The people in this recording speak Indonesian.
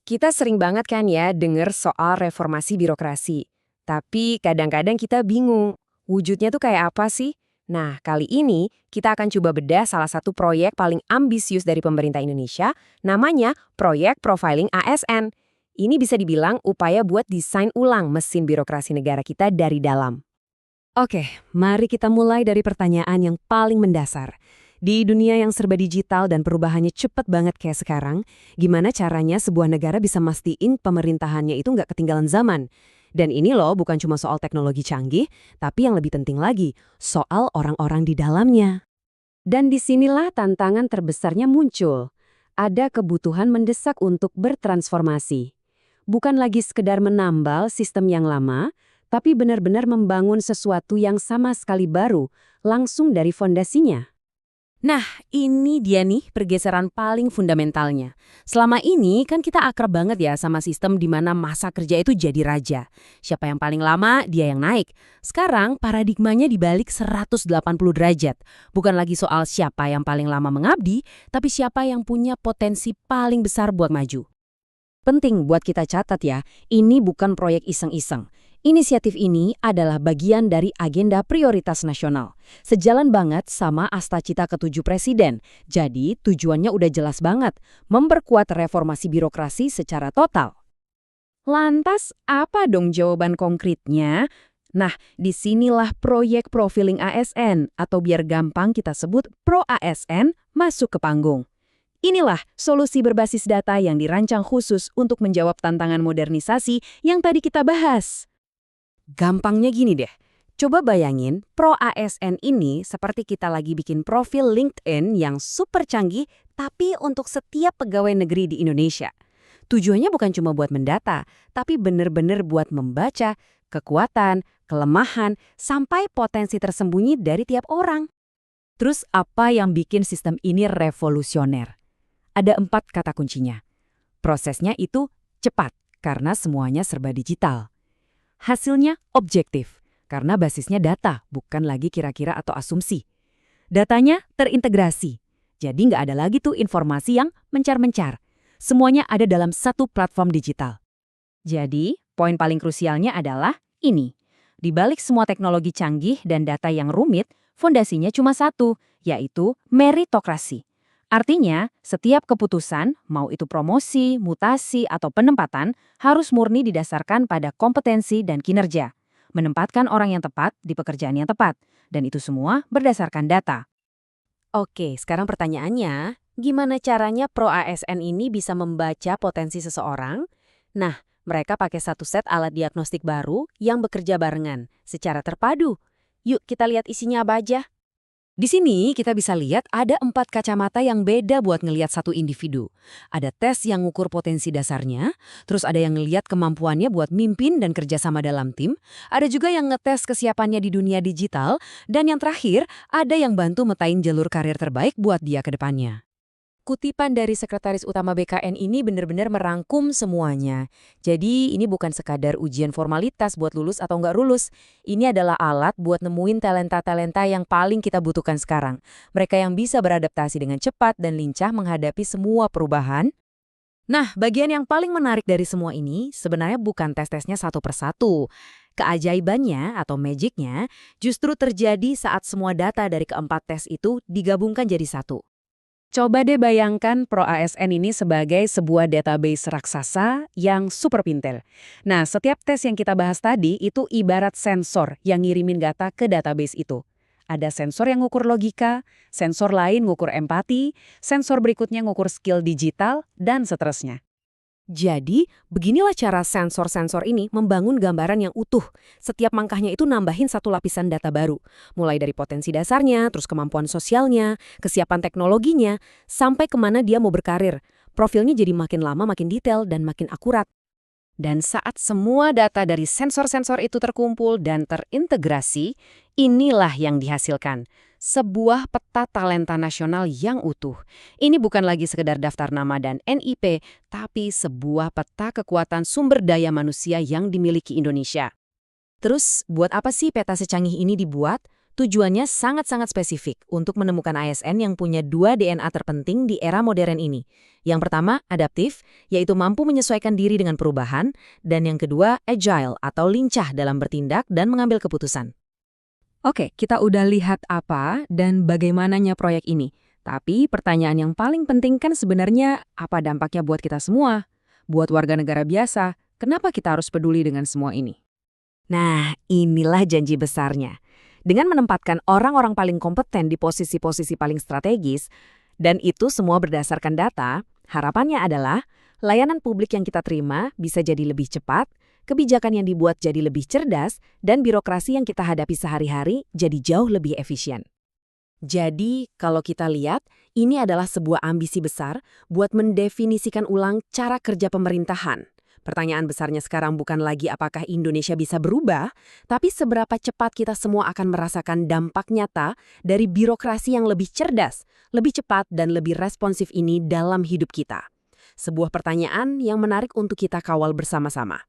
Kita sering banget kan ya denger soal reformasi birokrasi. Tapi kadang-kadang kita bingung, wujudnya tuh kayak apa sih? Nah, kali ini kita akan coba bedah salah satu proyek paling ambisius dari pemerintah Indonesia, namanya Proyek Profiling ASN. Ini bisa dibilang upaya buat desain ulang mesin birokrasi negara kita dari dalam. Oke, mari kita mulai dari pertanyaan yang paling mendasar. Di dunia yang serba digital dan perubahannya cepat banget kayak sekarang, gimana caranya sebuah negara bisa mastiin pemerintahannya itu nggak ketinggalan zaman? Dan ini loh bukan cuma soal teknologi canggih, tapi yang lebih penting lagi, soal orang-orang di dalamnya. Dan disinilah tantangan terbesarnya muncul. Ada kebutuhan mendesak untuk bertransformasi. Bukan lagi sekedar menambal sistem yang lama, tapi benar-benar membangun sesuatu yang sama sekali baru, langsung dari fondasinya. Nah, ini dia nih pergeseran paling fundamentalnya. Selama ini kan kita akrab banget ya sama sistem di mana masa kerja itu jadi raja. Siapa yang paling lama, dia yang naik. Sekarang paradigmanya dibalik 180 derajat. Bukan lagi soal siapa yang paling lama mengabdi, tapi siapa yang punya potensi paling besar buat maju. Penting buat kita catat ya, ini bukan proyek iseng-iseng. Inisiatif ini adalah bagian dari agenda prioritas nasional. Sejalan banget sama Astacita ke-7 Presiden. Jadi tujuannya udah jelas banget, memperkuat reformasi birokrasi secara total. Lantas apa dong jawaban konkretnya? Nah, disinilah proyek profiling ASN atau biar gampang kita sebut Pro ASN masuk ke panggung. Inilah solusi berbasis data yang dirancang khusus untuk menjawab tantangan modernisasi yang tadi kita bahas. Gampangnya gini deh, coba bayangin Pro ASN ini seperti kita lagi bikin profil LinkedIn yang super canggih tapi untuk setiap pegawai negeri di Indonesia. Tujuannya bukan cuma buat mendata, tapi bener-bener buat membaca kekuatan, kelemahan, sampai potensi tersembunyi dari tiap orang. Terus apa yang bikin sistem ini revolusioner? Ada 4 kata kuncinya. Prosesnya itu cepat, karena semuanya serba digital. Hasilnya objektif, karena basisnya data, bukan lagi kira-kira atau asumsi. Datanya terintegrasi, jadi nggak ada lagi tuh informasi yang mencar-mencar. Semuanya ada dalam satu platform digital. Jadi, poin paling krusialnya adalah ini. Di balik semua teknologi canggih dan data yang rumit, fondasinya cuma satu, yaitu meritokrasi. Artinya, setiap keputusan, mau itu promosi, mutasi, atau penempatan, harus murni didasarkan pada kompetensi dan kinerja. Menempatkan orang yang tepat di pekerjaan yang tepat. Dan itu semua berdasarkan data. Oke, sekarang pertanyaannya, gimana caranya Pro ASN ini bisa membaca potensi seseorang? Nah, mereka pakai satu set alat diagnostik baru yang bekerja barengan, secara terpadu. Yuk kita lihat isinya apa aja. Di sini kita bisa lihat ada 4 kacamata yang beda buat ngelihat satu individu. Ada tes yang ngukur potensi dasarnya, terus ada yang ngelihat kemampuannya buat mimpin dan kerjasama dalam tim, ada juga yang ngetes kesiapannya di dunia digital, dan yang terakhir ada yang bantu metain jalur karir terbaik buat dia ke depannya. Kutipan dari Sekretaris Utama BKN ini benar-benar merangkum semuanya. Jadi ini bukan sekadar ujian formalitas buat lulus atau nggak lulus. Ini adalah alat buat nemuin talenta-talenta yang paling kita butuhkan sekarang. Mereka yang bisa beradaptasi dengan cepat dan lincah menghadapi semua perubahan. Nah, bagian yang paling menarik dari semua ini sebenarnya bukan tes-tesnya satu persatu. Keajaibannya atau magicnya justru terjadi saat semua data dari keempat tes itu digabungkan jadi satu. Coba deh bayangkan Pro ASN ini sebagai sebuah database raksasa yang super pintar. Nah, setiap tes yang kita bahas tadi itu ibarat sensor yang ngirimin data ke database itu. Ada sensor yang ngukur logika, sensor lain ngukur empati, sensor berikutnya ngukur skill digital, dan seterusnya. Jadi, beginilah cara sensor-sensor ini membangun gambaran yang utuh. Setiap langkahnya itu nambahin satu lapisan data baru. Mulai dari potensi dasarnya, terus kemampuan sosialnya, kesiapan teknologinya, sampai kemana dia mau berkarir. Profilnya jadi makin lama makin detail dan makin akurat. Dan saat semua data dari sensor-sensor itu terkumpul dan terintegrasi, inilah yang dihasilkan. Sebuah peta talenta nasional yang utuh. Ini bukan lagi sekedar daftar nama dan NIP, tapi sebuah peta kekuatan sumber daya manusia yang dimiliki Indonesia. Terus, buat apa sih peta secanggih ini dibuat? Tujuannya sangat-sangat spesifik untuk menemukan ASN yang punya 2 DNA terpenting di era modern ini. Yang pertama, adaptif, yaitu mampu menyesuaikan diri dengan perubahan, dan yang kedua, agile atau lincah dalam bertindak dan mengambil keputusan. Oke, kita udah lihat apa dan bagaimananya proyek ini. Tapi pertanyaan yang paling penting kan sebenarnya apa dampaknya buat kita semua? Buat warga negara biasa, kenapa kita harus peduli dengan semua ini? Nah, inilah janji besarnya. Dengan menempatkan orang-orang paling kompeten di posisi-posisi paling strategis, dan itu semua berdasarkan data, harapannya adalah layanan publik yang kita terima bisa jadi lebih cepat, kebijakan yang dibuat jadi lebih cerdas, dan birokrasi yang kita hadapi sehari-hari jadi jauh lebih efisien. Jadi, kalau kita lihat, ini adalah sebuah ambisi besar buat mendefinisikan ulang cara kerja pemerintahan. Pertanyaan besarnya sekarang bukan lagi apakah Indonesia bisa berubah, tapi seberapa cepat kita semua akan merasakan dampak nyata dari birokrasi yang lebih cerdas, lebih cepat, dan lebih responsif ini dalam hidup kita. Sebuah pertanyaan yang menarik untuk kita kawal bersama-sama.